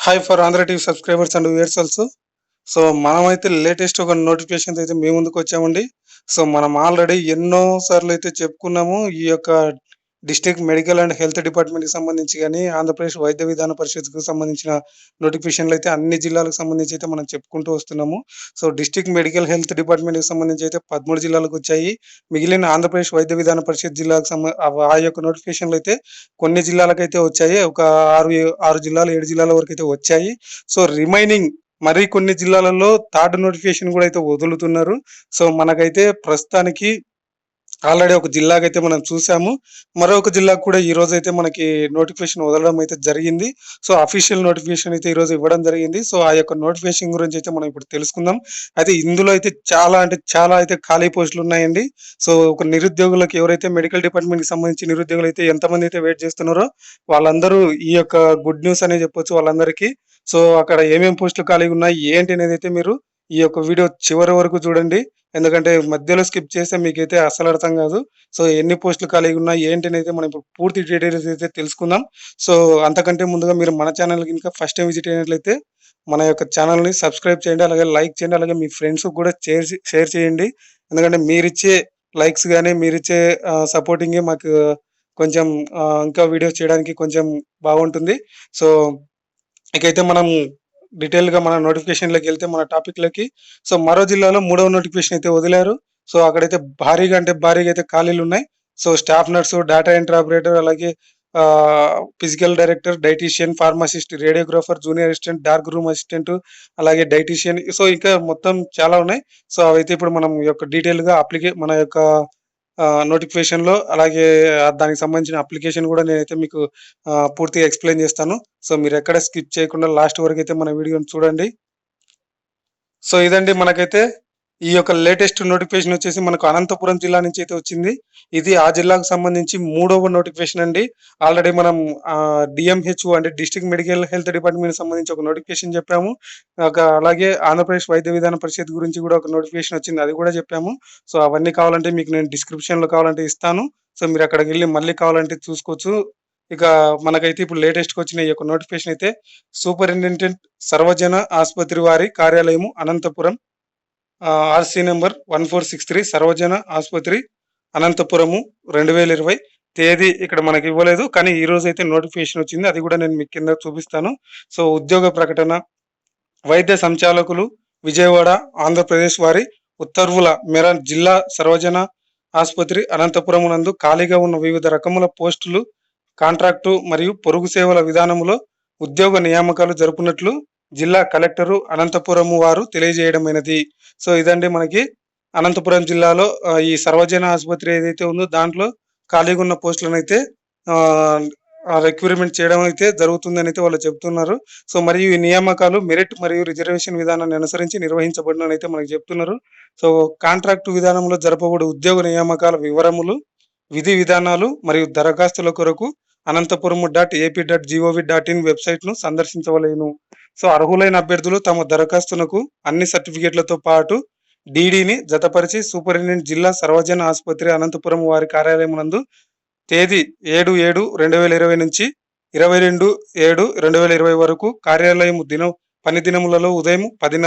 Hi for Andhra TV subscribers and viewers also. So మనమైతే latest ఒక notification అయితే మీ ముందుకు వచ్చామండి. సో మనం ఆల్రెడీ ఎన్నో సార్లు అయితే చెప్పుకున్నాము. ఈ యొక్క డిస్ట్రిక్ట్ మెడికల్ అండ్ హెల్త్ డిపార్ట్మెంట్‌కి సంబంధించి గాని, ఆంధ్రప్రదేశ్ వైద్య విధాన పరిషత్‌కు సంబంధించిన నోటిఫికేషన్‌లు అయితే అన్ని జిల్లాలకు సంబంధించి అయితే మనం చెప్పుకుంటూ వస్తున్నాము. సో డిస్ట్రిక్ట్ మెడికల్ హెల్త్ డిపార్ట్మెంట్‌కి సంబంధించి అయితే 13 జిల్లాలకు వచ్చాయి. మిగిలిన ఆంధ్రప్రదేశ్ వైద్య విధాన పరిషత్ జిల్లాకు ఆ యొక్క నోటిఫికేషన్‌లు అయితే కొన్ని జిల్లాలకైతే వచ్చాయి. ఒక 6 జిల్లాలు, 7 జిల్లాల వరకైతే వచ్చాయి. సో రిమైనింగ్ మరి కొన్ని జిల్లాలలో థర్డ్ నోటిఫికేషన్ కూడా అయితే వదులుతున్నారు. సో మనకైతే ప్రస్తుతానికి ఆల్రెడీ ఒక జిల్లాకైతే మనం చూసాము. మరొక జిల్లాకు కూడా ఈరోజైతే మనకి నోటిఫికేషన్ వదలడం అయితే జరిగింది. సో అఫీషియల్ నోటిఫికేషన్ అయితే ఈరోజు ఇవ్వడం జరిగింది. సో ఆ యొక్క నోటిఫికేషన్ గురించి అయితే మనం ఇప్పుడు తెలుసుకుందాం. అయితే ఇందులో అయితే చాలా అంటే చాలా అయితే ఖాళీ పోస్టులు ఉన్నాయండి. సో ఒక నిరుద్యోగులకు ఎవరైతే మెడికల్ డిపార్ట్మెంట్‌కి సంబంధించి నిరుద్యోగులైతే ఎంతమంది అయితే వెయిట్ చేస్తున్నారో వాళ్ళందరూ ఈ యొక్క గుడ్ న్యూస్ అనే చెప్పొచ్చు వాళ్ళందరికీ. సో అక్కడ ఏమేం పోస్టులు ఖాళీగా ఉన్నాయి ఏంటి అనేదైతే మీరు ఈ యొక్క వీడియో చివరి వరకు చూడండి. ఎందుకంటే మధ్యలో స్కిప్ చేస్తే మీకైతే అస్సలు అర్థం కాదు. సో ఎన్ని పోస్టులు ఖాళీగా ఉన్నాయి ఏంటి అనేది మనం ఇప్పుడు పూర్తి డీటెయిల్స్ అయితే తెలుసుకుందాం. సో అంతకంటే ముందుగా మీరు మన ఛానల్‌కి ఇంకా ఫస్ట్ టైమ్ విజిట్ అయినట్లయితే మన యొక్క ఛానల్‌ని సబ్స్క్రైబ్ చేయండి. అలాగే లైక్ చేయండి. అలాగే మీ ఫ్రెండ్స్‌కి కూడా షేర్ చేయండి. ఎందుకంటే మీరిచ్చే లైక్స్ గాని, మీరిచ్చే సపోర్టింగే మాకు కొంచెం ఇంకా వీడియోస్ చేయడానికి కొంచెం బాగుంటుంది. సో ఇకైతే మనం డీటెయిల్‌గా మన నోటిఫికేషన్‌లోకెళ్తే మన టాపిక్‌లోకి. సో మరో జిల్లాలో మూడవ నోటిఫికేషన్ అయితే వదిలారు. సో అక్కడైతే భారీగా అంటే భారీగా అయితే ఖాళీలున్నాయి. So staff nurse, data entry operator అలాగే physical director, dietician, pharmacist, radiographer, junior assistant, dark room assistant అలాగే డైటీషియన్. సో ఇంకా మొత్తం చాలా ఉన్నాయి. సో అవైతే ఇప్పుడు మనం ఈ యొక్క డీటెయిల్‌గా మన యొక్క నోటిఫికేషన్‌లో అలాగే దానికి సంబంధించిన అప్లికేషన్ కూడా నేనైతే మీకు పూర్తిగా ఎక్స్‌ప్లెయిన్ చేస్తాను. సో మీరెక్కడ స్కిప్ చేయకుండా లాస్ట్ వరకైతే మన వీడియోని చూడండి. సో ఇదండి మనకైతే ఈ యొక్క లేటెస్ట్ నోటిఫికేషన్ వచ్చేసి మనకు అనంతపురం జిల్లా నుంచి అయితే వచ్చింది. ఇది ఆ జిల్లాకు సంబంధించి మూడవ నోటిఫికేషన్ అండి. ఆల్రెడీ మనం డీఎంహెచ్ఓ అంటే డిస్ట్రిక్ట్ మెడికల్ హెల్త్ డిపార్ట్మెంట్‌కి సంబంధించి ఒక నోటిఫికేషన్ చెప్పాము. అలాగే ఆంధ్రప్రదేశ్ వైద్య విధాన పరిషత్ గురించి కూడా ఒక నోటిఫికేషన్ వచ్చింది. అది కూడా చెప్పాము. సో అవన్నీ కావాలంటే మీకు నేను డిస్క్రిప్షన్‌లో కావాలంటే ఇస్తాను. సో మీరు అక్కడికెళ్ళి మళ్ళీ కావాలంటే చూసుకోవచ్చు. ఇక మనకైతే ఇప్పుడు లేటెస్ట్‌గా వచ్చిన ఈ యొక్క నోటిఫికేషన్ అయితే సూపరింటెండెంట్ సర్వజన ఆసుపత్రి వారి కార్యాలయము అనంతపురం, ఆర్‌సీ నంబర్ 1463 సర్వజన ఆసుపత్రి అనంతపురము 2020. తేదీ ఇక్కడ మనకి ఇవ్వలేదు. కానీ ఈ రోజైతే నోటిఫికేషన్ వచ్చింది. అది కూడా నేను మీకు కింద చూపిస్తాను. సో ఉద్యోగ ప్రకటన వైద్య సంచాలకులు విజయవాడ ఆంధ్రప్రదేశ్ వారి ఉత్తర్వుల మేర జిల్లా సర్వజన ఆసుపత్రి అనంతపురం నందు ఖాళీగా ఉన్న వివిధ రకముల పోస్టులు కాంట్రాక్టు మరియు పొరుగు సేవల విధానములో ఉద్యోగ నియామకాలు జరుపునట్లు జిల్లా కలెక్టరు అనంతపురము వారు తెలియజేయడమైనది. సో ఇదండి మనకి అనంతపురం జిల్లాలో ఈ సర్వజన ఆసుపత్రి ఏదైతే ఉందో దాంట్లో ఖాళీగా ఉన్న పోస్టులనైతే ఆహ్, రిక్రూట్‌మెంట్ చేయడం అయితే జరుగుతుందని అయితే వాళ్ళు చెప్తున్నారు. సో మరియు ఈ నియామకాలు మెరిట్ మరియు రిజర్వేషన్ విధానాన్ని అనుసరించి నిర్వహించబడునని అయితే మనకు చెప్తున్నారు. సో కాంట్రాక్టు విధానంలో జరపబడు ఉద్యోగ నియామకాల వివరములు, విధి విధానాలు మరియు దరఖాస్తుల కొరకు aనంతపురము.ఏపీ.జీఓవీ.ఇన్ వెబ్‌సైట్‌ను సందర్శించవలెను. సో అర్హులైన అభ్యర్థులు తమ దరఖాస్తునకు అన్ని సర్టిఫికేట్‌లతో పాటు డీడీని జతపరిచి సూపరింటెండెంట్ జిల్లా సర్వజన ఆసుపత్రి అనంతపురం వారి కార్యాలయం నందు తేదీ 7/7/2020 నుంచి 22/7/2020 వరకు కార్యాలయం పని దినములలో ఉదయం 10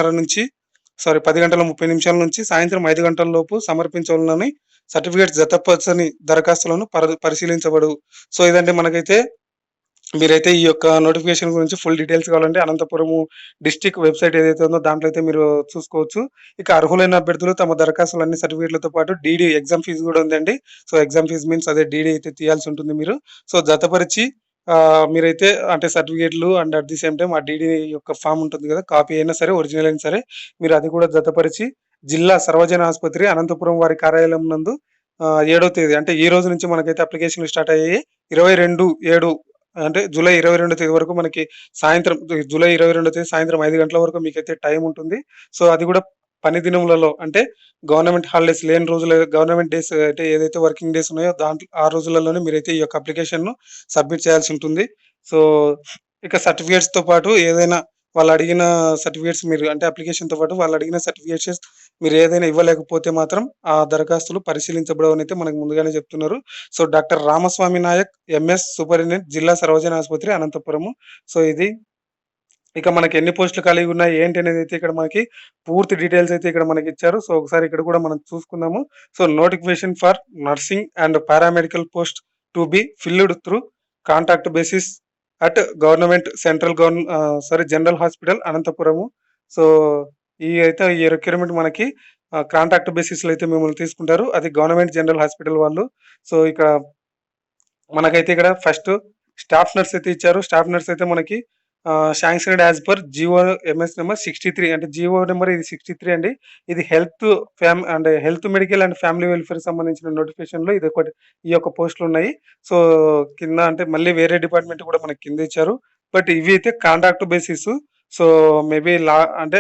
గంటల 30 నిమిషాల నుంచి సాయంత్రం 5 గంటల లోపు సమర్పించవలెనని సర్టిఫికేట్ జతపరచని దరఖాస్తులను పరిశీలించబడు. సో ఇదండి మనకైతే మీరైతే ఈ యొక్క నోటిఫికేషన్ గురించి ఫుల్ డీటెయిల్స్ కావాలంటే అనంతపురము డిస్ట్రిక్ట్ వెబ్‌సైట్ ఏదైతే ఉందో దాంట్లో అయితే మీరు చూసుకోవచ్చు. ఇక అర్హులైన అభ్యర్థులు తమ దరఖాస్తులు అన్ని సర్టిఫికేట్‌లతో పాటు డీడీ ఎగ్జామ్ ఫీజు కూడా ఉందండి. సో ఎగ్జామ్ ఫీజ్ మీన్స్ అదే డీడీ అయితే తీయాల్సి ఉంటుంది మీరు. సో జతపరిచి మీరైతే అంటే సర్టిఫికేట్‌లు and at the same time ఆ డీడీ యొక్క ఫార్మ్ ఉంటుంది కదా! కాపీ అయినా సరే, ఒరిజినల్ అయినా సరే మీరు అది కూడా జతపరిచి జిల్లా సర్వజన ఆసుపత్రి అనంతపురం వారి కార్యాలయం నందు 7వ తేదీ అంటే ఈ రోజు నుంచి మనకైతే అప్లికేషన్‌లు స్టార్ట్ అయ్యాయి. 22/7 అంటే జూలై 22 తేదీ వరకు మనకి సాయంత్రం జూలై 22 తేదీ సాయంత్రం 5 గంటల వరకు మీకైతే టైం ఉంటుంది. సో అది కూడా పని దినములలో అంటే గవర్నమెంట్ హాలిడేస్ లేని రోజులు గవర్నమెంట్ డేస్ అంటే ఏదైతే వర్కింగ్ డేస్ ఉన్నాయో దాంట్లో ఆ రోజులలోనే మీరైతే ఈ యొక్క అప్లికేషన్‌ను సబ్మిట్ చేయాల్సి ఉంటుంది. సో ఇక సర్టిఫికేట్స్‌తో పాటు ఏదైనా వాళ్ళు అడిగిన సర్టిఫికేట్స్ మీరు అంటే అప్లికేషన్‌తో పాటు వాళ్ళు అడిగిన సర్టిఫికేట్స్ మీరు ఏదైనా ఇవ్వలేకపోతే మాత్రం ఆ దరఖాస్తులు పరిశీలించబడవనైతే మనకు ముందుగానే చెప్తున్నారు. So doctor Ramaswamy Naik MS superintendent జిల్లా సర్వజన ఆసుపత్రి అనంతపురము. సో ఇది ఇక మనకి ఎన్ని పోస్టులు ఖాళీగా ఉన్నాయి ఏంటి అనేది అయితే ఇక్కడ మనకి పూర్తి డీటెయిల్స్ అయితే ఇక్కడ మనకి ఇచ్చారు. సో ఒకసారి ఇక్కడ కూడా మనం చూసుకుందాము. So notification for nursing and paramedical post to be filled through contract basis at government central general hospital Anantapuramu. So ఈ రిక్రూట్మెంట్ మనకి కాంట్రాక్ట్ బేసిస్ లో అయితే మిమ్మల్ని తీసుకుంటారు. అది గవర్నమెంట్ జనరల్ హాస్పిటల్ వాళ్ళు. సో ఇక్కడ మనకైతే ఇక్కడ ఫస్ట్ స్టాఫ్ నర్స్ అయితే ఇచ్చారు. స్టాఫ్ నర్స్ అయితే మనకి sanctioned as per GO MS number 63 అంటే జిఓ నెంబర్ ఇది 63 అండి. ఇది health medical and family welfare సంబంధించిన నోటిఫికేషన్‌లో ఇదొకటి ఈ యొక్క పోస్టులున్నాయి. సో, కింద అంటే మళ్ళీ వేరే డిపార్ట్‌మెంట్ కూడా మనకి కింద ఇచ్చారు. బట్ ఇవి అయితే కాంట్రాక్ట్ బేసిస్. సో, మేబీ అంటే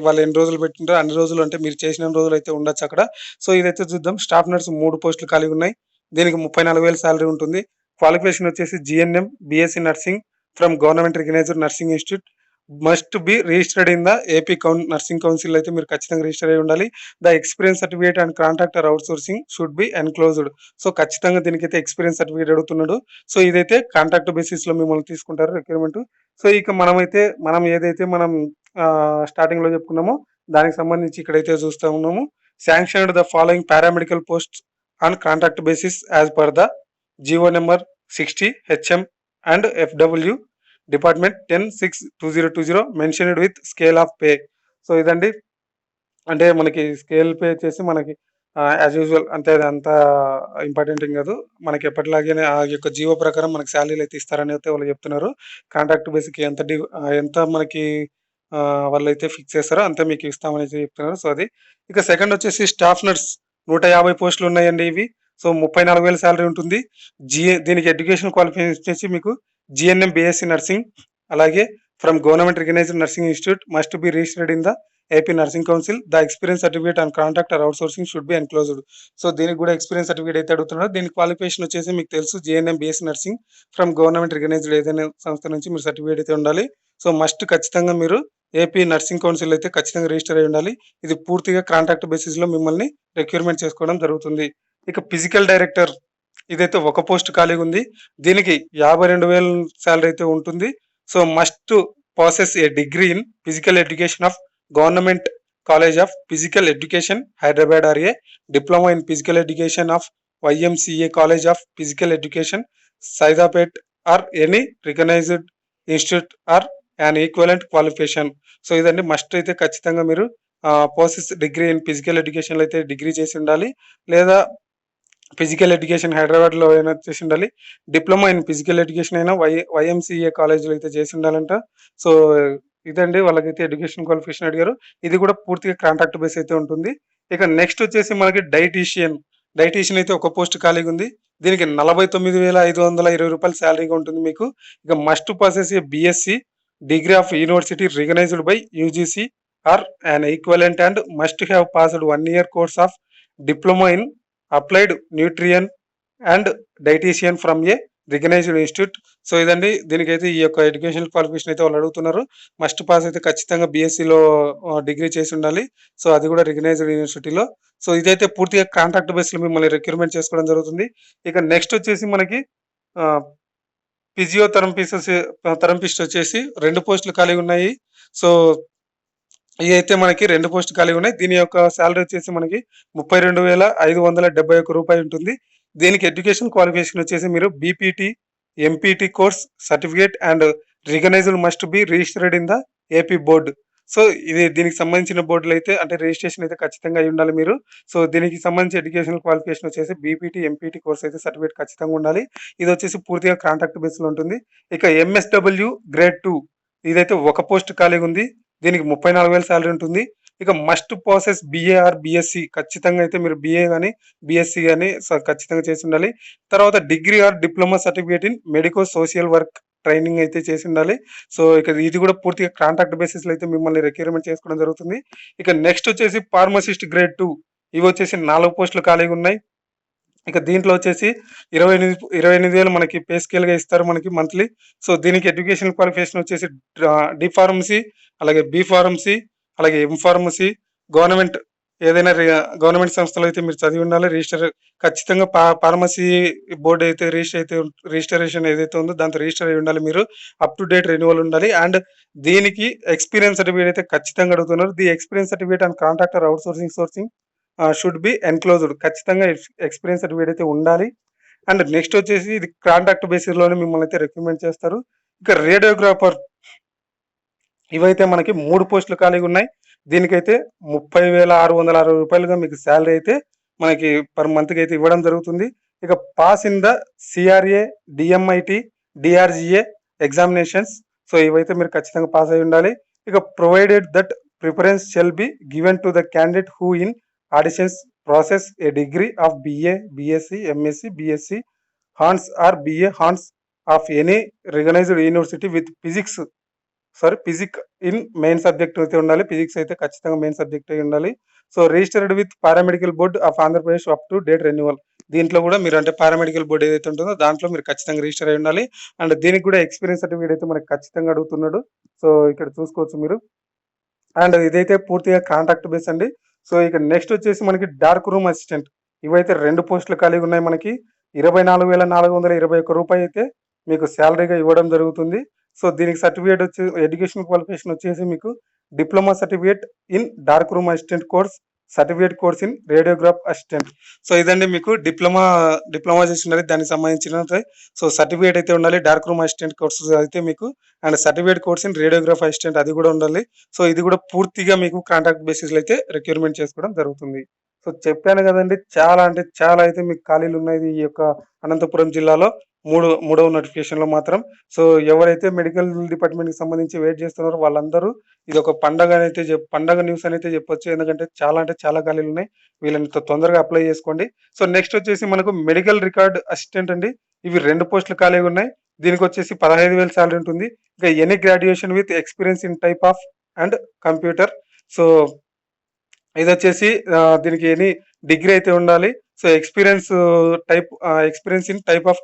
వాళ్ళు ఎన్ని రోజులు పెట్టుంటారో అన్ని రోజులు అంటే మీరు చేసినన్ని రోజులైతే ఉండొచ్చక్కడ. సో, ఇదైతే చూద్దాం. స్టాఫ్ నర్స్ 3 పోస్టులు ఖాళీగున్నాయి. దీనికి 34,000 సాలరీ ఉంటుంది. క్వాలిఫికేషన్ వచ్చేసి GNM, BSc nursing from government recognised nursing institute must be registered in the AP nursing council అయితే మీరు ఖచ్చితంగా రిజిస్టర్ అయ్యి ఉండాలి. The experience certificate and contractor outsourcing should be enclosed. So, ఖచ్చితంగా దీనికైతే ఎక్స్‌పీరియన్స్ సర్టిఫికేట్ అడుగుతున్నాడు. సో, ఇదైతే కాంట్రాక్ట్ బేసిస్‌లో మిమ్మల్ని తీసుకుంటారు రిక్రూట్‌మెంట్. సో, ఇక మనం ఏదైతే స్టార్టింగ్‌లో చెప్పుకున్నామో దానికి సంబంధించి ఇక్కడైతే చూస్తా ఉన్నాము. Sanctioned the following paramedical posts on contract basis as per the GO number 60 HM and FW department 10/6/2020 mentioned with scale of pay. So, ఇదండి. అంటే మనకి స్కేల్ పే వచ్చేసి మనకి యాజ్ యూజువల్ అంటే అది అంత ఇంపార్టెంట్ ఏం కాదు. మనకి ఎప్పటిలాగానే ఆ యొక్క జియో ప్రకారం మనకి సాలరీలు అయితే ఇస్తారని అయితే వాళ్ళు చెప్తున్నారు. కాంట్రాక్ట్ బేసిక్ ఎంత మనకి వాళ్ళైతే ఫిక్స్ చేస్తారో అంతే మీకు ఇస్తామని అయితే చెప్తున్నారు. సో, అది. ఇక సెకండ్ వచ్చేసి స్టాఫ్ నర్స్ 150 పోస్టులు ఉన్నాయండి ఇవి. సో, 34,000 సాలరీ ఉంటుంది. దీనికి ఎడ్యుకేషన్ క్వాలిఫికేషన్ వచ్చేసి మీకు జీఎన్ఎం బీఎస్సీ నర్సింగ్ అలాగే from government recognised nursing institute must be registered in the AP nursing council. The experience certificate and contractor outsourcing should be enclosed. So, దీనికి కూడా ఎక్స్‌పీరియన్స్ సర్టిఫికేట్ అయితే అడుగుతున్నారో దీని qualification వచ్చేసి మీకు తెలుసు GNM BSc nursing from government recognised ఏదైనా సంస్థ నుంచి మీరు సర్టిఫికేట్ అయితే ఉండాలి. సో, ఖచ్చితంగా మీరు ఏపీ నర్సింగ్ కౌన్సిల్ అయితే ఖచ్చితంగా రిజిస్టర్ అయ్యి ఉండాలి. ఇది పూర్తిగా కాంట్రాక్ట్ బేసిస్‌లో మిమ్మల్ని రిక్రూట్‌మెంట్ చేసుకోవడం జరుగుతుంది. ఇక ఫిజికల్ డైరెక్టర్ ఇదైతే ఒక పోస్ట్ ఖాళీగా ఉంది. దీనికి 52,000 సాలరీ అయితే ఉంటుంది. So, must passes a degree in physical education of government college of physical education Hyderabad or a diploma in physical education of YMCA college of physical education Saidapet or any recognised institute or an equivalent qualification. So, ఇదండి must అయితే ఖచ్చితంగా మీరు possess degree in physical ఎడ్యుకేషన్‌లో అయితే degree చేసి ఉండాలి. లేదా physical education హైదరాబాద్‌లో అయినా చేసి ఉండాలి. డిప్లొమా ఇన్ ఫిజికల్ ఎడ్యుకేషన్ అయినా వైఎంసీఏ కాలేజ్‌లో అయితే చేసి ఉండాలంట. సో, ఇదండి వాళ్ళకైతే ఎడ్యుకేషన్ క్వాలిఫికేషన్ అడిగారు. ఇది కూడా పూర్తిగా కాంట్రాక్ట్ బేస్ అయితే ఉంటుంది. ఇక నెక్స్ట్ వచ్చేసి మనకి డైటీషియన్. డైటీషియన్ అయితే ఒక పోస్ట్ ఖాళీగా ఉంది. దీనికి రూ. 49,520 సాలరీగా ఉంటుంది మీకు. ఇక must passes a BSc degree of university recognised by UGC or an equivalent and must have passed 1 year course of diploma in applied nutrition and dietician from a recognised institute. So, ఇదండి. దీనికైతే ఈ యొక్క educational qualification అయితే వాళ్ళు అడుగుతున్నారు. Must pass అయితే ఖచ్చితంగా బీఎస్సీలో degree చేసి ఉండాలి. సో, అది కూడా రికగ్నైజ్డ్ యూనివర్సిటీలో. సో, ఇదైతే పూర్తిగా కాంట్రాక్ట్ బేస్‌లో మిమ్మల్ని రిక్రూట్‌మెంట్ చేసుకోవడం జరుగుతుంది. ఇక నెక్స్ట్ వచ్చేసి మనకి ఆహ్, థెరపిస్ట్ వచ్చేసి 2 పోస్టులు ఖాళీగా ఉన్నాయి. సో, ఇదైతే మనకి 2 పోస్టులు ఖాళీగా ఉన్నాయి. దీని యొక్క సాలరీ వచ్చేసి మనకి రూ. 32,571 ఉంటుంది. దీనికి ఎడ్యుకేషన్ క్వాలిఫికేషన్ వచ్చేసి మీరు BPT, MPT course certificate and recognised must be registered in the AP board. So, దీనికి సంబంధించిన బోర్డులో అయితే అంటే రిజిస్ట్రేషన్ అయితే ఖచ్చితంగా అయి ఉండాలి మీరు. సో, దీనికి సంబంధించి ఎడ్యుకేషనల్ క్వాలిఫికేషన్ వచ్చేసి బీపీటీ, ఎంపీటీ కోర్స్ అయితే సర్టిఫికేట్ ఖచ్చితంగా ఉండాలి. ఇది వచ్చేసి పూర్తిగా కాంట్రాక్ట్ బేస్‌లో ఉంటుంది. ఇక ఎంఎస్‌డబ్ల్యూ గ్రేడ్ 2 ఇదైతే ఒక పోస్ట్ ఖాళీగా ఉంది. దీనికి 34,000 సాలరీ ఉంటుంది. ఇక must process BA or BSc ఖచ్చితంగా అయితే మీరు బీఏ గాని, బీఎస్సీ గాని ఖచ్చితంగా చేసి ఉండాలి. తర్వాత degree or diploma certificate in medico social work training అయితే చేసి ఉండాలి. సో, ఇక ఇది కూడా పూర్తిగా కాంట్రాక్ట్ బేసిస్‌లో అయితే మిమ్మల్ని రిక్రూట్‌మెంట్ చేసుకోవడం జరుగుతుంది. ఇక నెక్స్ట్ వచ్చేసి ఫార్మసిస్ట్ గ్రేడ్ 2 ఇవి వచ్చేసి 4 పోస్టులు ఖాళీగా ఉన్నాయి. ఇక దీంట్లో వచ్చేసి 28,000 మనకి పే స్కేల్‌గా ఇస్తారు మనకి మంత్లీ. సో, దీనికి ఎడ్యుకేషనల్ క్వాలిఫికేషన్ వచ్చేసి డి ఫార్మసీ, అలాగే బి ఫార్మసీ, అలాగే ఎం ఫార్మసీ, గవర్నమెంట్ ఏదైనా గవర్నమెంట్ సంస్థలో అయితే మీరు చదివి ఉండాలి. ఖచ్చితంగా ఫార్మసీ బోర్డ్ అయితే రిజిస్టరేషన్ ఏదైతే ఉందో దాంతో రిజిస్టర్ అయ్యి ఉండాలి మీరు. అప్ టు డేట్ రెన్యువల్ ఉండాలి. అండ్ దీనికి ఎక్స్‌పీరియన్స్ సర్టిఫికేట్ అయితే ఖచ్చితంగా అడుగుతున్నారు. The experience certificate and contractor sourcing should be enclosed. ఖచ్చితంగా ఎక్స్‌పీరియన్స్ సర్టిఫికేట్ అయితే ఉండాలి. అండ్ నెక్స్ట్ వచ్చేసి ఇది కాంట్రాక్ట్ బేసిస్‌లోనే మిమ్మల్ని అయితే రిక్రూట్‌మెంట్ చేస్తారు. ఇక రేడియోగ్రాఫర్ ఇవైతే మనకి 3 పోస్టులు ఖాళీగా ఉన్నాయి. దీనికైతే రూ. 30,660గా మీకు సాలరీ అయితే మనకి పర్ మంత్‌కి అయితే ఇవ్వడం జరుగుతుంది. ఇక pass in the CRA, DMIT, DRGA examinations. So ఇవైతే మీరు ఖచ్చితంగా పాస్ అయ్యి ఉండాలి. ఇక provided that preference shall be given to the candidate who in additions possesses a degree of BA, BSc, MSc, BSc hons or BA hons of any recognised university with physics in main subject అయితే ఉండాలి. Physics అయితే ఖచ్చితంగా main subject అయి ఉండాలి. So registered with paramedical board of Andhra Pradesh up to date renewal. దీంట్లో కూడా మీరు అంటే పారామెడికల్ బోర్డ్ ఏదైతే ఉంటుందో దాంట్లో మీరు ఖచ్చితంగా రిజిస్టర్ అయి ఉండాలి. అండ్ దీనికి కూడా ఎక్స్పీరియన్స్ సర్టిఫికేట్ అయితే మనకి ఖచ్చితంగా అడుగుతున్నాడు. సో ఇక్కడ చూసుకోవచ్చు మీరు. అండ్ ఇదైతే పూర్తిగా కాంట్రాక్ట్ బేస్ అండి. సో ఇక నెక్స్ట్ వచ్చేసి మనకి డార్క్ రూమ్ అసిస్టెంట్. ఇవైతే 2 పోస్టులు ఖాళీగా ఉన్నాయి మనకి. రూ. 24,421 అయితే మీకు సాలరీగా ఇవ్వడం జరుగుతుంది. సో దీనికి సర్టిఫికేట్ వచ్చి ఎడ్యుకేషన్ క్వాలిఫికేషన్ వచ్చేసి మీకు diploma certificate in dark room assistant course, certificate course in radiograph assistant. So ఇదండి మీకు డిప్లొమా చేస్తున్నారు దానికి సంబంధించిన సో సర్టిఫికేట్ అయితే ఉండాలి. డార్క్ రూమ్ అసిస్టెంట్ కోర్స్ అయితే మీకు and certificate course in radiograph assistant అది కూడా ఉండాలి. సో ఇది కూడా పూర్తిగా మీకు కాంట్రాక్ట్ బేసిస్‌లో అయితే రిక్రూట్‌మెంట్ చేసుకోవడం జరుగుతుంది. సో చెప్పాను కదండీ! చాలా అంటే చాలా అయితే మీకు ఖాళీలు ఉన్నాయి ఈ యొక్క అనంతపురం జిల్లాలో. మూడవ నోటిఫికేషన్‌లో మాత్రం. సో ఎవరైతే మెడికల్ డిపార్ట్మెంట్‌కి సంబంధించి వెయిట్ చేస్తున్నారో వాళ్ళందరూ ఇదొక పండగ న్యూస్ అనైతే చెప్పొచ్చు. ఎందుకంటే చాలా అంటే చాలా ఖాళీలున్నాయి. వీళ్ళని తొందరగా అప్లై చేసుకోండి. సో నెక్స్ట్ వచ్చేసి మనకు మెడికల్ రికార్డ్ అసిస్టెంట్ అండి. ఇవి 2 పోస్టులు ఖాళీగా ఉన్నాయి. దీనికొచ్చేసి 15,000 సాలరీ ఉంటుంది. ఇక any graduation with experience in type of and computer. So ఇదొచ్చేసి దీనికి ఎనీ డిగ్రీ అయితే ఉండాలి. So experience in type of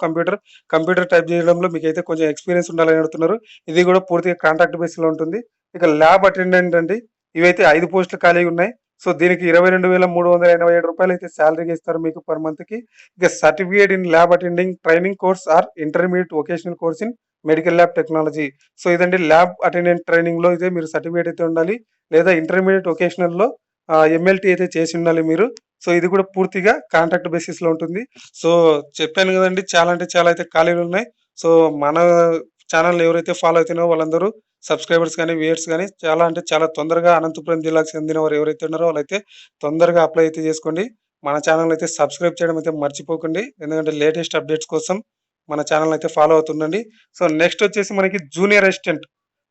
computer type చేయడంలో మీకైతే కొంచెం ఎక్స్‌పీరియన్స్ ఉండాలని అడుగుతున్నారు. ఇది కూడా పూర్తిగా కాంట్రాక్ట్ బేస్‌లో ఉంటుంది. ఇక ల్యాబ్ అటెండెంట్ అండి. ఇవైతే 5 పోస్టులు ఖాళీగా ఉన్నాయి. సో దీనికి రూ. 22,387 అయితే సాలరీగా ఇస్తారు మీకు పర్ మంత్‌కి. ఇక certificate in lab attending training course or intermediate vocational course in medical lab technology. So ఇదండి ల్యాబ్ అటెండెంట్ ట్రైనింగ్‌లో అయితే మీరు సర్టిఫికేట్ అయితే ఉండాలి. లేదా ఇంటర్మీడియేట్ వొకేషనల్‌లో ఎంఎల్టీ అయితే చేసి ఉండాలి మీరు. సో ఇది కూడా పూర్తిగా కాంట్రాక్ట్ బేసిస్‌లో ఉంటుంది. సో చెప్పాను కదండీ! చాలా అంటే చాలా అయితే ఖాళీలు ఉన్నాయి. సో మన ఛానెల్‌ని ఎవరైతే ఫాలో అవుతున్నారో వాళ్ళందరూ సబ్స్క్రైబర్స్ గాని, వ్యూయర్స్ గాని చాలా అంటే చాలా తొందరగా అనంతపురం జిల్లాకు చెందిన వారు ఎవరైతే ఉన్నారో వాళ్ళైతే తొందరగా అప్లై అయితే చేసుకోండి. మన ఛానెల్‌ని అయితే సబ్స్క్రైబ్ చేయడం అయితే మర్చిపోకండి. ఎందుకంటే లేటెస్ట్ అప్డేట్స్ కోసం మన ఛానెల్‌ని అయితే ఫాలో అవుతుండండి. సో నెక్స్ట్ వచ్చేసి మనకి జూనియర్ అసిస్టెంట్.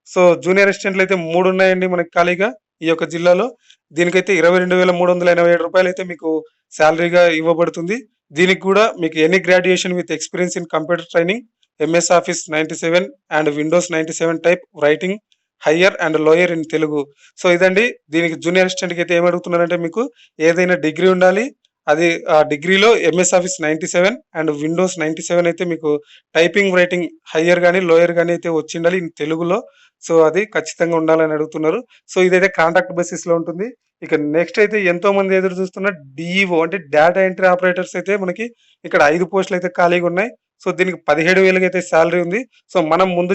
సో జూనియర్ అసిస్టెంట్‌లు అయితే 3 ఉన్నాయండి మనకి ఖాళీగా ఈ యొక్క జిల్లాలో. దీనికైతే రూ. 22,387 అయితే మీకు సాలరీగా ఇవ్వబడుతుంది. దీనికి కూడా మీకు any graduation with experience in computer training, MS office 97 and Windows 97 type writing higher and lower in Telugu. So ఇదండి దీనికి జూనియర్ అసిస్టెంట్‌కి అయితే ఏమి అడుగుతున్నారంటే మీకు ఏదైనా డిగ్రీ ఉండాలి. అది ఆ డిగ్రీలో ఎంఎస్ ఆఫీస్ 97 అండ్ విండోస్ 97 అయితే మీకు టైపింగ్, రైటింగ్ హయ్యర్ గాని, లోయర్ గాని అయితే వచ్చిండాలి ఇన్ తెలుగులో. సో అది ఖచ్చితంగా ఉండాలని అడుగుతున్నారు. సో ఇదైతే కాంట్రాక్ట్ బేసిస్‌లో ఉంటుంది. ఇక నెక్స్ట్ అయితే ఎంతో మంది ఎదురు చూస్తున్న డీఈఓ అంటే డేటా ఎంట్రీ ఆపరేటర్స్ అయితే మనకి ఇక్కడ 5 పోస్టులు అయితే ఖాళీగా ఉన్నాయి. సో దీనికి 17,000 అయితే సాలరీ ఉంది. సో మనం ముందు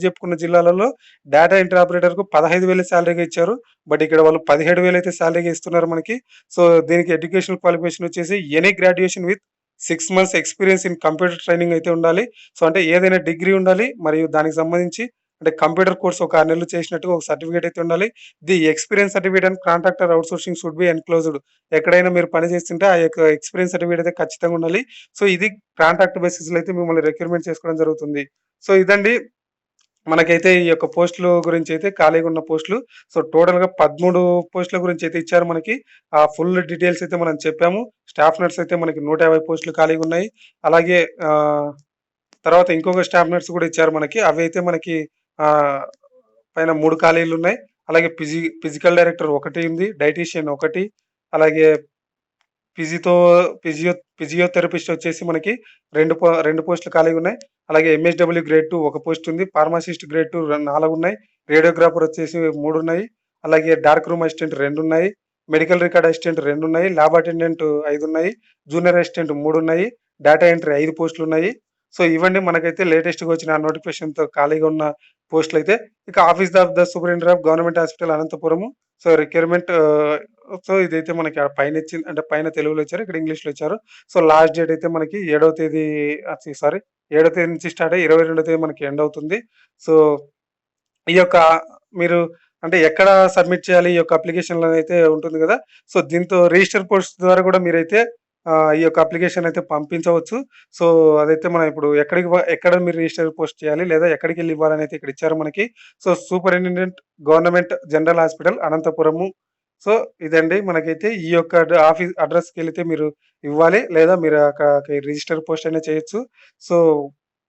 చెప్పుకున్న జిల్లాలలో డేటా ఎంట్రీ ఆపరేటర్‌కు 15,000 సాలరీగా ఇచ్చారు. బట్ ఇక్కడ వాళ్ళు 17,000 అయితే సాలరీగా ఇస్తున్నారు మనకి. సో దీనికి ఎడ్యుకేషనల్ క్వాలిఫికేషన్ వచ్చేసి any graduation with 6 months experience in computer training అయితే ఉండాలి. సో అంటే ఏదైనా డిగ్రీ ఉండాలి. మరియు దానికి సంబంధించి అంటే కంప్యూటర్ కోర్స్ ఒక 6 నెలలు చేసినట్టుగా ఒక సర్టిఫికేట్ అయితే ఉండాలి. The experience certificate and contractor outsourcing should be enclosed. ఎక్కడైనా మీరు పని చేస్తుంటే ఆ యొక్క ఎక్స్‌పీరియన్స్ సర్టిఫికేట్ అయితే ఖచ్చితంగా ఉండాలి. సో ఇది కాంట్రాక్ట్ బేసిస్‌లో అయితే మిమ్మల్ని రిక్రూట్‌మెంట్ చేసుకోవడం జరుగుతుంది. సో ఇదండి మనకైతే ఈ యొక్క పోస్టుల గురించి అయితే ఖాళీగా ఉన్న పోస్టులు. సో టోటల్‌గా 13 పోస్టుల గురించి అయితే ఇచ్చారు మనకి. ఆ ఫుల్ డీటెయిల్స్ అయితే మనం చెప్పాము. స్టాఫ్ నర్స్ అయితే మనకి 150 పోస్టులు ఖాళీగా ఉన్నాయి. అలాగే తర్వాత ఇంకొక స్టాఫ్ నర్స్ కూడా ఇచ్చారు మనకి. అవి అయితే మనకి ఆహ్, పైన 3 ఖాళీలు ఉన్నాయి. అలాగే ఫిజికల్ డైరెక్టర్ ఒకటి ఉంది. డైటీషియన్ ఒకటి. అలాగే ఫిజితో ఫిజియోథెరపిస్ట్ వచ్చేసి మనకి 2 పోస్టులు ఖాళీగా ఉన్నాయి. అలాగే ఎంఎస్‌డబ్ల్యూ గ్రేడ్ 2 ఒక పోస్ట్ ఉంది. ఫార్మసిస్ట్ గ్రేడ్ 2 4 ఉన్నాయి. రేడియోగ్రాఫర్ వచ్చేసి 3 ఉన్నాయి. అలాగే డార్క్ రూమ్ అసిస్టెంట్ 2 ఉన్నాయి. మెడికల్ రికార్డ్ అసిస్టెంట్ 2 ఉన్నాయి. ల్యాబ్ అటెండెంట్ 5 ఉన్నాయి. జూనియర్ అసిస్టెంట్ 3 ఉన్నాయి. డేటా ఎంట్రీ 5 పోస్టులు ఉన్నాయి. సో ఇవన్నీ మనకైతే లేటెస్ట్‌గా వచ్చిన నోటిఫికేషన్‌తో ఖాళీగా ఉన్న పోస్టులైతే. ఇక office of the superintendent of government hospital Anantapuramu. So requirement so ఇదైతే మనకి పైన ఇచ్చింది అంటే పైన తెలుగులో ఇచ్చారు. ఇక్కడ ఇంగ్లీష్‌లో ఇచ్చారు. సో లాస్ట్ డేట్ అయితే మనకి 7వ తేదీ సారీ 7వ తేదీ నుంచి స్టార్ట్ అయ్యి 22వ తేదీ మనకి ఎండ్ అవుతుంది. సో ఈ యొక్క మీరు అంటే ఎక్కడ సబ్మిట్ చేయాలి? ఈ యొక్క అప్లికేషన్‌లోనైతే ఉంటుంది గదా! సో దీంతో రిజిస్టర్ పోస్ట్ ద్వారా గూడా మీరైతే ఈ యొక్క అప్లికేషన్ అయితే పంపించవచ్చు. సో అదైతే మనం ఇప్పుడు ఎక్కడ మీరు రిజిస్టర్ పోస్ట్ చేయాలి? లేదా ఎక్కడికెళ్ళి ఇవ్వాలనైతే ఇక్కడ ఇచ్చారు మనకి. So superintendent government general hospital Anantapuramu. So ఇదండి మనకైతే ఈ యొక్క ఆఫీస్ అడ్రస్‌కెళితే మీరు ఇవ్వాలి. లేదా మీరు అక్కడికి రిజిస్టర్ పోస్ట్ అయినా చేయొచ్చు. సో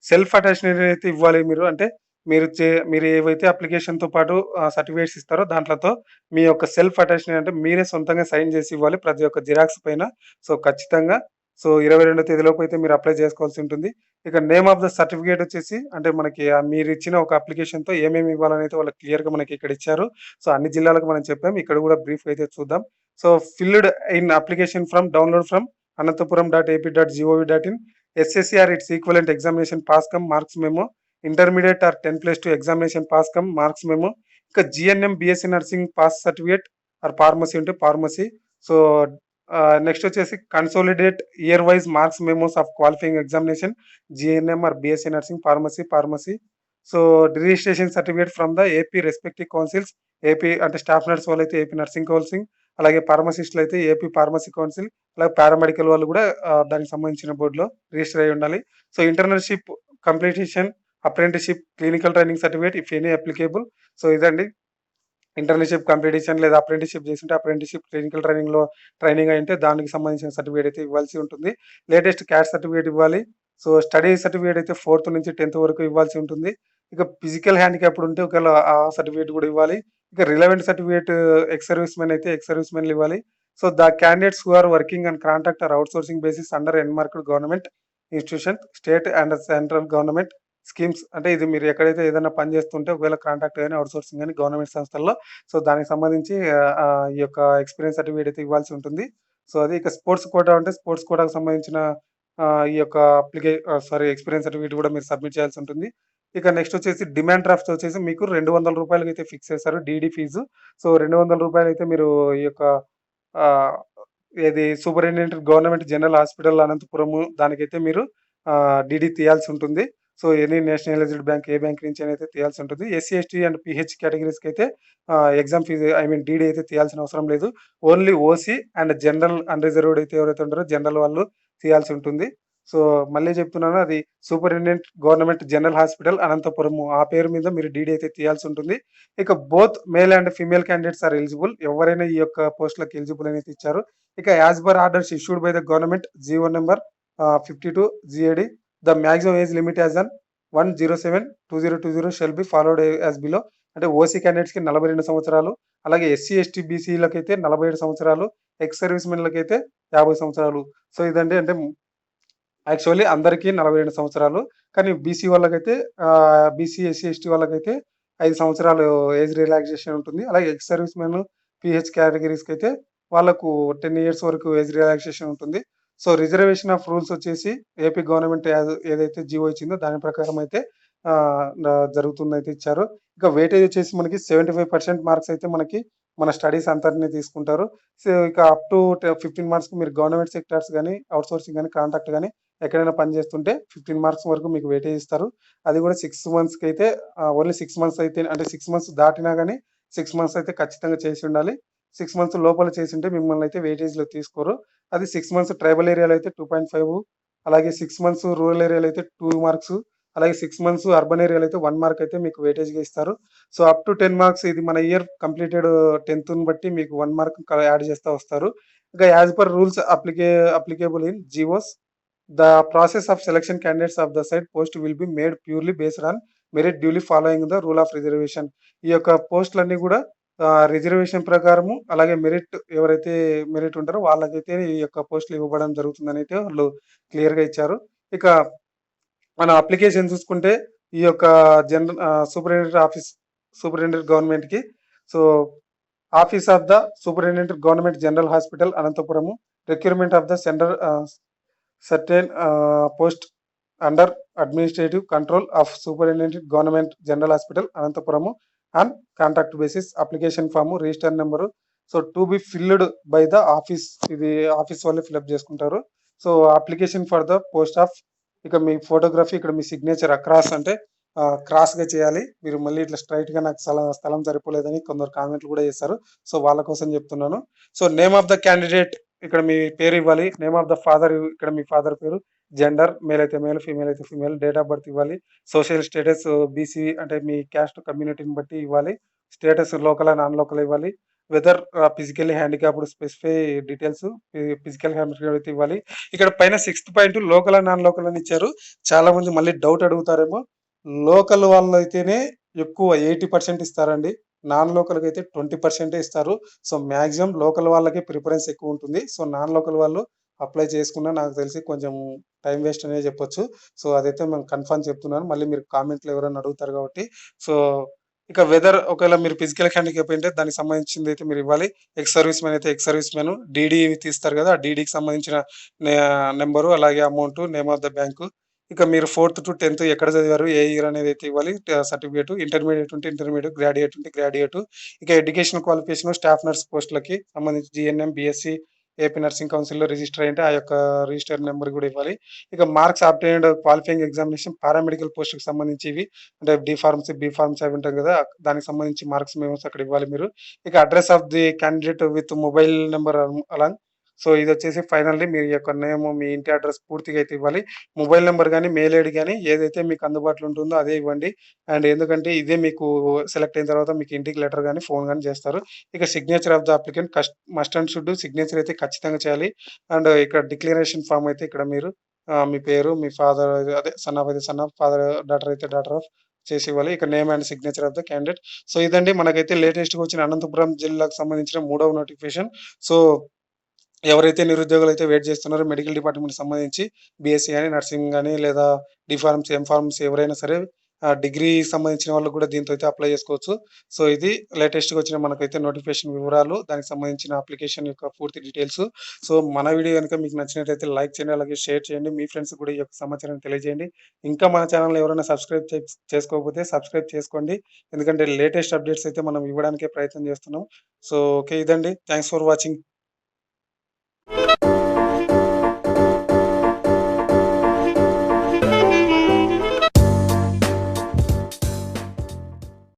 సెల్ఫ్ అటెస్టెడ్ అయితే ఇవ్వాలి మీరు. అంటే మీరు ఏవైతే అప్లికేషన్‌తో పాటు సర్టిఫికేట్స్ ఇస్తారో దాంట్లతో మీ యొక్క సెల్ఫ్ అటెస్టెడ్ అంటే మీరే సొంతంగా సైన్ చేసి ఇవ్వాలి ప్రతి ఒక్క జిరాక్స్ పైన. సో ఖచ్చితంగా. సో 22వ తేదీలోపు అయితే మీరు అప్లై చేసుకోవాల్సి ఉంటుంది. ఇక నేమ్ ఆఫ్ ద సర్టిఫికేట్ వచ్చేసి అంటే మనకి మీరిచ్చిన ఒక అప్లికేషన్‌తో ఏమేమి ఇవ్వాలనైతే వాళ్ళు క్లియర్‌గా మనకి ఇక్కడ ఇచ్చారు. సో అన్ని జిల్లాలకు మనం చెప్పాం. ఇక్కడ కూడా బ్రీఫ్‌గా అయితే చూద్దాం. So filled in application from download from ananthapuram.ap.gov.in. SSC or its equivalent examination pass cum marks memo. Intermediate or 10+2 examination pass cum marks memo. ఇంకా GNM BSc nursing pass certificate or pharmacy ఉంటే pharmacy. So next వచ్చేసి consolidate year wise marks memos of qualifying examination GNM or BSc nursing pharmacy. So registration certificate from the AP respective councils. AP అంటే staff nurse వాళ్ళైతే AP nursing council, అలాగే ఫార్మసిస్టులు అయితే AP pharmacy council, అలాగే paramedical వాళ్ళు కూడా దానికి సంబంధించిన బోర్డులో రిజిస్టర్ అయి ఉండాలి. So internship completion, apprenticeship, clinical training certificate if any applicable. So ఇదండి. ఇంటర్న్‌షిప్ కంప్లీషన్ లేదా అప్రెంటిస్‌షిప్ చేసుంటే అప్రెంటిస్‌షిప్, క్లినికల్ ట్రైనింగ్‌లో ట్రైనింగ్ అయ్యుంటే దానికి సంబంధించిన సర్టిఫికేట్ అయితే ఇవ్వాల్సి ఉంటుంది. లేటెస్ట్ క్యాస్ట్ సర్టిఫికేట్ ఇవ్వాలి. సో స్టడీ సర్టిఫికేట్ అయితే 4థ్ నుంచి 10థ్ వరకు ఇవ్వాల్సి ఉంటుంది. ఇక ఫిజికల్ హ్యాండిక్యాప్డ్ ఉంటే ఒకవేళ ఆ సర్టిఫికేట్ కూడా ఇవ్వాలి. ఇక relevant certificate ex service men అయితే ఎక్స్ సర్వీస్ మెన్‌లు ఇవ్వాలి. So the candidates who are working on contract or outsourcing basis under earmarked government institution, state and central government schemes. అంటే ఇది మీరు ఎక్కడైతే ఏదైనా పని చేస్తుంటే ఒకవేళ కాంట్రాక్ట్ గాని, ఔట్‌సోర్సింగ్ గాని గవర్నమెంట్ సంస్థల్లో సో దానికి సంబంధించి ఈ యొక్క ఎక్స్‌పీరియన్స్ సర్టిఫికేట్ అయితే ఇవ్వాల్సి ఉంటుంది. సో అది ఇక స్పోర్ట్స్ కోటా అంటే స్పోర్ట్స్ కోటాకు సంబంధించిన ఈ యొక్క ఎక్స్‌పీరియన్స్ సర్టిఫికేట్ కూడా మీరు సబ్మిట్ చేయాల్సి ఉంటుంది. ఇక నెక్స్ట్ వచ్చేసి డిమాండ్ డ్రాఫ్ట్స్ వచ్చేసి మీకు రూ. 200 అయితే ఫిక్స్ చేశారు డీడీ ఫీజు. సో రూ. 200 అయితే మీరు ఈ యొక్క ఆహ్, ఏది superintendent government general hospital Anantapur దానికైతే మీరు డీడీ తీయాల్సి ఉంటుంది. సో ఎనీ నేషనలైజ్డ్ బ్యాంక్ ఏ బ్యాంక్ నుంచి అయితే తీయాల్సి ఉంటుంది. ఎస్సీ, ఎస్టీ అండ్ పీహెచ్ కేటగిరీస్‌కి అయితే ఎగ్జామ్ ఫీజ్ డీడీ అయితే తీయాల్సిన అవసరం లేదు. Only OC and general unreserved అయితే ఎవరైతే ఉంటారో జనరల్ వాళ్ళు తీయాల్సి ఉంటుంది. సో మళ్ళీ చెప్తున్నాను అది superintendent government general hospital Anantapur. ఆ పేరు మీద మీరు డీడీ అయితే తీయాల్సి ఉంటుంది. ఇక both male and female candidates are eligible. ఎవరైనా ఈ యొక్క పోస్ట్‌లకి ఎలిజిబుల్ అని అయితే ఇచ్చారు. ఇక as per orders issued by the government GO number 52 GAD the maximum age limit as on 1/07/2020 shall be followed as below. అంటే ఓసీ క్యాండిడేట్స్‌కి 42 సంవత్సరాలు. అలాగే ఎస్సీ, ఎస్టీ, బీసీలకైతే 47 సంవత్సరాలు. ఎక్స్ సర్వీస్ మెన్‌లకైతే 50 సంవత్సరాలు. సో ఇదండి అంటే యాక్చువల్లీ అందరికీ 42 సంవత్సరాలు. కానీ బీసీ వాళ్ళకైతే బీసీ, ఎస్సీ, ఎస్టీ వాళ్ళకైతే 5 సంవత్సరాలు ఏజ్ రిలాక్సేషన్ ఉంటుంది. అలాగే ఎక్స్ సర్వీస్ మెన్, పీహెచ్ కేటగరీస్‌కైతే వాళ్ళకు 10 ఇయర్స్ వరకు ఏజ్ రిలాక్సేషన్ ఉంటుంది. సో రిజర్వేషన్ ఆఫ్ రూల్స్ వచ్చేసి ఏపీ గవర్నమెంట్ ఏదైతే జీవో ఇచ్చిందో దాని ప్రకారం అయితే జరుగుతుందయితే ఇచ్చారు. ఇక వెయిటేజ్ వచ్చేసి మనకి 75% మార్క్స్ అయితే మనకి మన స్టడీస్ అంతటిని తీసుకుంటారు. సో ఇక అప్ టు 15 మార్క్స్‌కి మీరు గవర్నమెంట్ సెక్టార్స్ గాని, ఔట్‌సోర్సింగ్ గాని, కాంట్రాక్ట్ గాని ఎక్కడైనా పని చేస్తుంటే 15 మార్క్స్ వరకు మీకు వెయిటేజ్ ఇస్తారు. అది కూడా 6 మంత్స్‌కైతే ఓన్లీ 6 మంత్స్ అయితే అంటే 6 మంత్స్ దాటినా గాని 6 మంత్స్ అయితే ఖచ్చితంగా చేసి ఉండాలి. 6 మంత్స్ లోపల చేసుంటే మిమ్మల్ని అయితే వెయిటేజ్‌లో తీసుకోరు. అది 6 మంత్స్ ట్రైబల్ ఏరియాలో అయితే 2.5, అలాగే 6 మంత్స్ రూరల్ ఏరియాలో అయితే 2 మార్క్స్, అలాగే 6 మంత్స్ అర్బన్ ఏరియాలో అయితే 1 మార్క్ అయితే మీకు వెయిటేజ్‌గా ఇస్తారు. సో అప్ టు 10 మార్క్స్ ఇది మన ఇయర్ కంప్లీటెడ్ 10థ్‌ని బట్టి మీకు 1 మార్క్ యాడ్ చేస్తా వస్తారు. ఇంకా as per rules applicable in GOs the process of selection candidates of the side post will be made purely based on merit duly following the rule of reservation. ఈ యొక్క పోస్టులన్నీ కూడా reservation ప్రకారము అలాగే ఎవరైతే merit ఉంటారో వాళ్ళకైతే ఈ యొక్క పోస్టులు ఇవ్వబడడం జరుగుతుందనైతే వాళ్ళు క్లియర్‌గా ఇచ్చారు. ఇక మన అప్లికేషన్ చూసుకుంటే ఈ యొక్క సూపరింటెండెంట్ గవర్నమెంట్‌కి. So office of the superintendent government general hospital Anantapur. Recruitment of the center certain post under administrative control of superintendent government general hospital Anantapur and contract basis. Application form register number. So to be filled by the office. ఇది office వాళ్ళే fill up చేసుకుంటారు. So application for the post of. ఇక మీ photography, ఇక్కడ మీ signature across అంటే cross గా చేయాలి. మీరు మళ్ళీ ఇట్లా స్ట్రైట్ గా నాకు స్థలం సరిపోలేదని కొందరు కామెంట్లు కూడా చేస్తారు. సో వాళ్ళ కోసం చెప్తున్నాను. So name of the candidate, ఇక్కడ మీ పేరు ఇవ్వాలి. నేమ్ ఆఫ్ ద ఫాదర్, ఇక్కడ మీ ఫాదర్ పేరు. జెండర్, మేల్ అయితే మేల్, ఫీమేల్ అయితే ఫీమేల్. డేట్ ఆఫ్ బర్త్ ఇవ్వాలి. సోషల్ స్టేటస్ బీసీ అంటే మీ క్యాస్ట్ కమ్యూనిటీని బట్టి ఇవ్వాలి. స్టేటస్ లోకల్ నాన్ లోకల్ ఇవ్వాలి. Whether physically handicapped specify details. Physical handicap అయితే ఇవ్వాలి. ఇక్కడ పైన 6th point local and non local అని ఇచ్చారు. చాలా మంది మళ్ళీ డౌట్ అడుగుతారేమో. లోకల్ వాళ్ళు అయితేనే ఎక్కువ 80% ఇస్తారండి. నాన్ లోకల్‌కి అయితే 20% ఇస్తారు. సో మాక్సిమం లోకల్ వాళ్ళకి ప్రిఫరెన్స్ ఎక్కువ ఉంటుంది. సో నాన్ లోకల్ వాళ్ళు అప్లై చేసుకున్నా నాకు తెలిసి కొంచెం టైమ్ వేస్ట్ అనే చెప్పొచ్చు. సో అదైతే నేను కన్ఫర్మ్ చెప్తున్నాను. మళ్ళీ మీరు కామెంట్‌లో ఎవరైనా అడుగుతారు కాబట్టి. సో ఇక వెదర్ ఒకవేళ మీరు ఫిజికల్ హ్యాండిక్యాప్ అయితే దానికి సంబంధించిందైతే మీరు ఇవ్వాలి. ఎక్స్ సర్వీస్ మ్యాన్ అయితే ఎక్స్ సర్వీస్ మ్యాన్. డీడీ తీస్తారు కదా! ఆ డీడీకి సంబంధించిన నంబరు, అలాగే amount, name of the bank. ఇక మీరు 4th-10th ఎక్కడ చదివారు, ఏ ఇయర్ అనేదైతే ఇవ్వాలి. సర్టిఫికేట్. ఇంటర్మీడియేట్ ఉంటే ఇంటర్మీడియేట్, గ్రాడ్యుయేట్ ఉంటే గ్రాడ్యుయేట్. ఇక ఎడ్యుకేషనల్ క్వాలిఫికేషన్ స్టాఫ్ నర్స్ పోస్టులకి సంబంధించి జీఎన్ఎం, బీఎస్సీ, ఏపీ నర్సింగ్ కౌన్సిల్‌లో రిజిస్టర్ అయ్యుంటే ఆ యొక్క రిజిస్టర్ నంబర్ కూడా ఇవ్వాలి. ఇక marks obtained qualifying examination paramedical పోస్ట్‌కి సంబంధించి ఇవి. అంటే డి ఫార్మసీ, బి ఫార్మసీ అవి ఉంటాయి కదా! దానికి సంబంధించి మార్క్స్ మెమోస్ అక్కడ ఇవ్వాలి మీరు. ఇక address of the candidate with mobile number along. So ఇదొచ్చేసి ఫైనల్లీ మీ యొక్క నేము, మీ ఇంటి అడ్రెస్ పూర్తిగా అయితే ఇవ్వాలి. మొబైల్ నంబర్ గాని, మెయిల్ ఐడీ గాని ఏదైతే మీకు అందుబాటులో ఉంటుందో అదే ఇవ్వండి. అండ్ ఎందుకంటే ఇదే మీకు సెలెక్ట్ అయిన తర్వాత మీకు ఇంటికి లెటర్ గాని, ఫోన్ గాని చేస్తారు. ఇక signature of the applicant must and should signature అయితే ఖచ్చితంగా చేయాలి. అండ్ ఇక్కడ డిక్లరేషన్ ఫార్మ్ అయితే ఇక్కడ మీరు మీ పేరు, మీ ఫాదర్ అదే సన్ ఆఫ్ అయితే సన్ ఆఫ్, ఫాదర్ డాటర్ అయితే డాటర్ ఆఫ్ చేసి ఇవ్వాలి. ఇక name and signature of the candidate. So ఇదండి మనకైతే లేటెస్ట్‌గా వచ్చిన అనంతపురం జిల్లాకు సంబంధించిన మూడవ నోటిఫికేషన్. సో ఎవరైతే నిరుద్యోగులైతే వెయిట్ చేస్తున్నారో మెడికల్ డిపార్ట్‌మెంట్‌కి సంబంధించి బీఎస్సీ గాని, నర్సింగ్ గాని లేదా డి ఫార్మసీ, ఎం ఫార్మసీ ఎవరైనా సరే డిగ్రీ సంబంధించిన వాళ్ళు కూడా దీంతో అయితే అప్లై చేసుకోవచ్చు. సో ఇది లేటెస్ట్‌గా వచ్చిన మనకైతే నోటిఫికేషన్ వివరాలు, దానికి సంబంధించిన అప్లికేషన్ యొక్క పూర్తి డీటెయిల్స్. సో మన వీడియో గనుక మీకు నచ్చినట్లయితే లైక్ చేయండి. అలాగే షేర్ చేయండి. మీ ఫ్రెండ్స్‌కి కూడా ఈ యొక్క సమాచారాన్ని తెలియజేయండి. ఇంకా మన ఛానెల్‌ని ఎవరైనా సబ్స్క్రైబ్ చేసుకోకపోతే సబ్స్క్రైబ్ చేసుకోండి. ఎందుకంటే లేటెస్ట్ అప్డేట్స్ అయితే మనం ఇవ్వడానికే ప్రయత్నం చేస్తున్నాం. సో ఓకే ఇదండి. Thanks for watching.